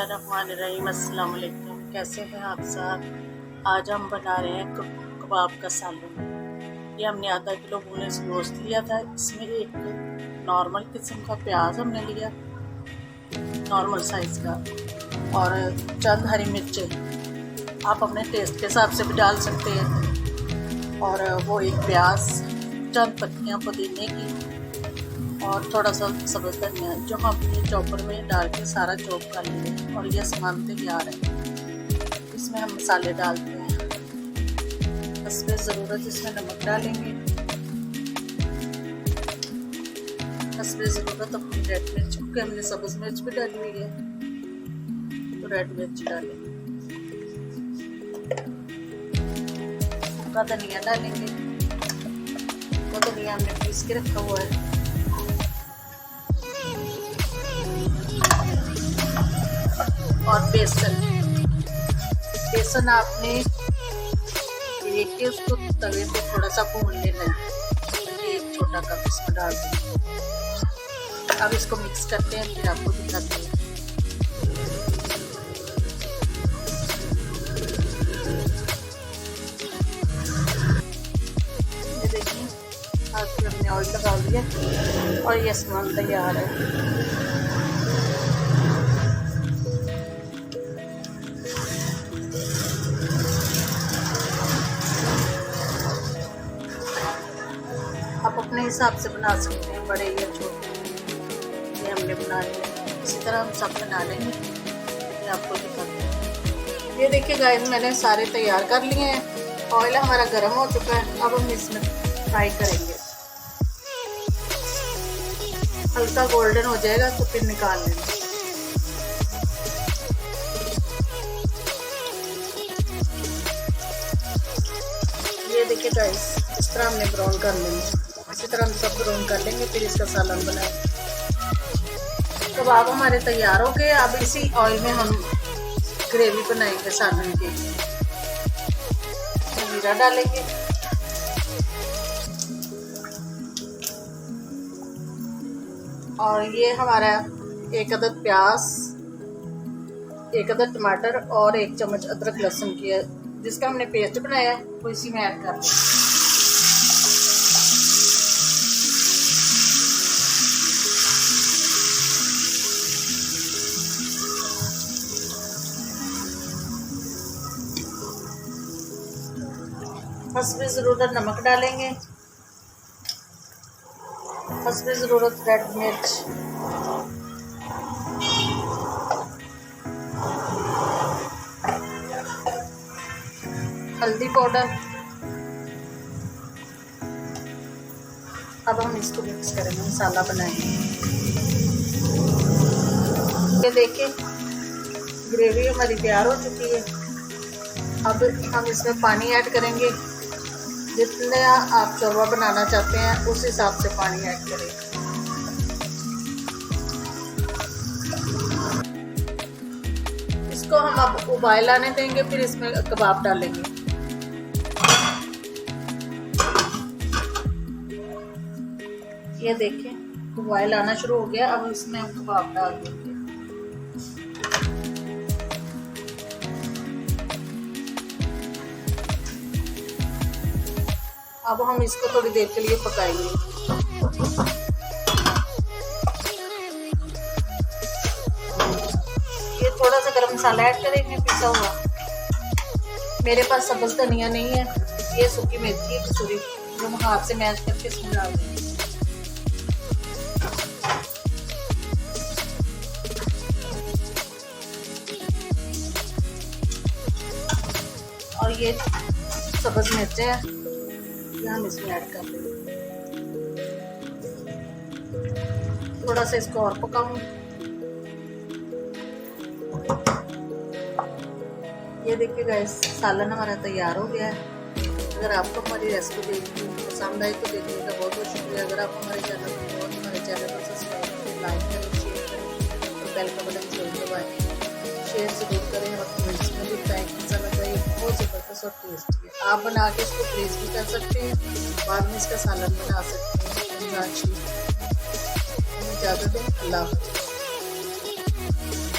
बिस्मिल्लाहिर्रहमानिर्रहीम। अस्सलाम वालेकुम। कैसे हैं आप सब? आज हम बना रहे हैं कबाब का सालन। ये हमने आधा किलो बोनलेस गोश्त लिया था। इसमें एक नॉर्मल किस्म का प्याज हमने लिया, नॉर्मल साइज़ का, और चंद हरी मिर्चें आप अपने टेस्ट के हिसाब से भी डाल सकते हैं, और वो एक प्याज, चंद पत्तियाँ पुदीने की, और थोड़ा सा सब्ज़ धनिया जो हम अपने चॉपर में डाल के सारा चॉप कर लेंगे। और ये सामान तैयार है। इसमें हम मसाले डालते हैं। हस्बे ज़रूरत इसमें नमक डालेंगे, हस्बे ज़रूरत अपनी रेड मिर्च, क्योंकि हमने सब्ज़ मिर्च भी डाली हुई है तो रेड मिर्च डालेंगे। सूखा धनिया डालेंगे, तो धनिया हमने पीस के रखा हुआ है। और बेसन आपने लेके उसको तवे पे थोड़ा सा भून लेना है। एक छोटा कप इसमें डाल दें। अब इसको मिक्स करते हैं, फिर आपको दिखाते हैं। ये देखिए, हाथ पे हमने ऑयल लगा दिया और ये सामान तैयार है। आप अपने हिसाब से बना सकते हैं, बड़े या छोटे। ये हमने बना लिया, इसी तरह हम सब बना लेंगे। ये आपको दिखाते हैं। ये देखिए गाइस, मैंने सारे तैयार कर लिए हैं। ऑयल हमारा गर्म हो चुका है। अब हम इसमें फ्राई करेंगे। हल्का गोल्डन हो जाएगा तो फिर निकाल लेंगे। ये देखिए गाइस, इस तरह हमने ब्राउन कर लेंगे। इसी तरह हम सब ब्राउन कर लेंगे, फिर इसका सालन बनाएंगे। कबाब हमारे तैयार हो गए। अब इसी ऑयल में हम ग्रेवी बनाएंगे सालन की। जीरा डालेंगे, और ये हमारा एक अदद प्याज, एक अदद टमाटर और एक चम्मच अदरक लहसुन की है, जिसका हमने पेस्ट बनाया है, वो इसी में ऐड कर देंगे। हस्बे ज़रूरत नमक डालेंगे, हस्बे ज़रूरत रेड मिर्च, हल्दी पाउडर। अब हम इसको मिक्स करेंगे, मसाला बनाएंगे। ये देखिए, ग्रेवी हमारी तैयार हो चुकी है। अब हम इसमें पानी ऐड करेंगे। जितने आप चोरवा बनाना चाहते हैं उस हिसाब से पानी ऐड करें। इसको हम अब उबाल आने देंगे, फिर इसमें कबाब डालेंगे। ये देखिए, उबाल आना शुरू हो गया। अब इसमें हम कबाब डाल देंगे। अब हम इसको थोड़ी देर के लिए पकाएंगे। ये थोड़ा सा गरम मसाला ऐड करेंगे, पिसा हुआ। मेरे पास सब्ज़ धनिया नहीं है, ये सूखी मेथी है कसूरी, जो हम हाथ से मैश करके इसमें डाल देंगे। और ये सब्ज़ मिर्च है, हम इसमें ऐड कर देंगे। थोड़ा सा इसको और पकाऊंगी। ये देखिए गाइस, सालन हमारा तैयार हो गया है। अगर आपको हमारी रेसिपी पसंद आई तो देखिएगा। बहुत बहुत शुक्रिया। अगर आप हमारे चैनल को सब्सक्राइब करें, लाइक करें, शेयर करें और बेल का बटन जरूर दबाएं। शेयर ज़रूर करें और कमेंट्स में भी बताएं कैसा लगा। ये बहुत ज़बरदस्त और टेस्टी है। आप बना के इसको फ्रीज भी कर सकते हैं, बाद में इसका सालन बना सकते हैं। इजाज़त दें, अल्लाह हाफ़िज़।